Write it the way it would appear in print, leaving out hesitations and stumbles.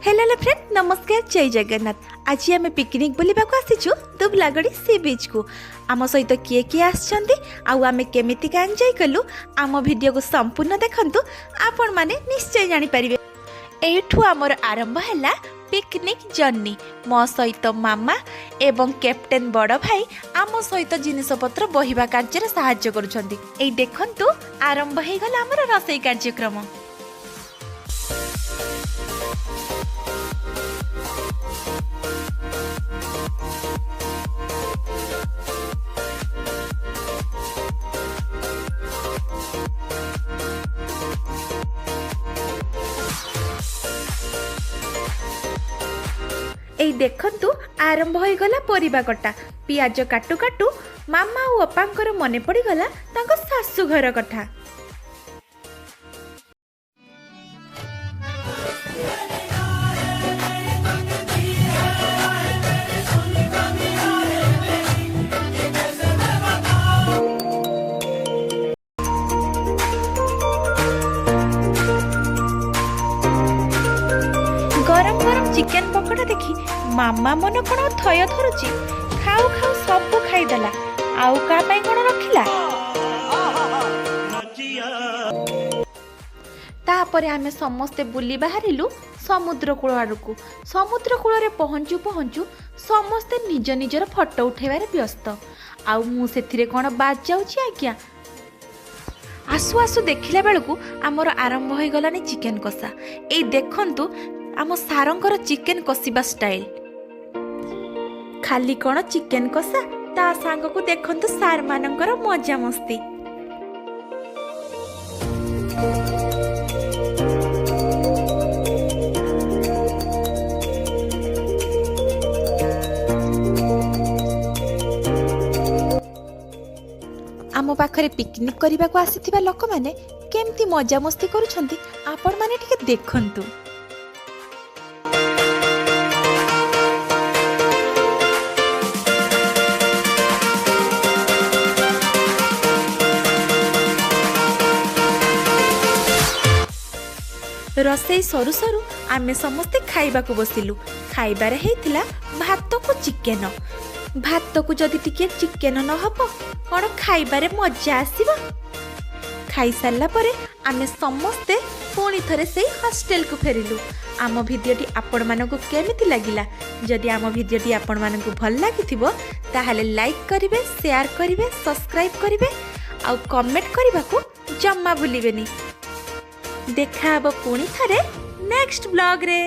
Hello friend नमस्कार जय जगन्नाथ। आज आम पिकनिक बुलवा आसीचु दुबलागड़ी सी बीच को। आम सहित किए किए आम केमिति एंजॉय कलु आम वीडियो को संपूर्ण देखंतु आपण माने निश्चय जानि परिबे। एठू आमर आरंभ हैला पिकनिक जर्नी। मो सहित मामा एवं कैप्टेन बड़ भाई आम सहित जिनिसपत्र बहिबा कार्य साहाय्य करुछंती। एई देखंतु आरंभ हे गला आमर रसोई कार्यक्रम। एई देखंतु आरंभ हो गला परिबा कटा। पियाज काटू काटू मामा और अपांकर मने पड़ी गला तांको सासु घर कथा। गरम गरम चिकेन पकोड़ा देखी मामा मन कौन थय धरुची। खाऊ खाऊ सब खाईदेला आउ का पाई कौन रखिला। तापरे आमे समस्ते बुली बाहरिलु समुद्र कूल आड़कू। समुद्र कूल रे पहुंचू पहुंचू समस्ते निज निजर फोटो उठेबारे व्यस्त। आउ मु सेथिरे कोन बाज जाउची आज्ञा। आसु आसु देखिला बेलकू आमर आरंभ हो गलानी चिकेन कषा। एई देखंतु आम सारंकर चिकेन कषिबा स्टाइल। खाली कौन चिकेन कषा ता सांग को देखंतु सार मानकर मजा मस्ती। आम पाखरे पिकनिक करने को आसीथिबा लोक माने केमती मजा मस्ती करुछंती आपण माने टिके देखंतु। रसई सरू सरू आमे समस्ते खाइबा को बसिलु। खाइबारे हेतिला भात को चिकेन। भात को जदि टिके चिकेन न हबो कोन खाइबारे मजा आसीबो। खाई सारला परे आमे समस्ते पुणी थरे सेई हॉस्टल को फेरिलु। आम भिडियोटी आपण मानकु केमिति लागिला? जदि आम भिडियोटी आपण मानकु भल लागिथिबो ताहाले लाइक करिवे, शेयर करिवे, सब्सक्राइब करिवे आ कमेंट करबा को जम्मा भूलिबेनी। देखा अब पुणी थरे नेक्स्ट ब्लॉग रे।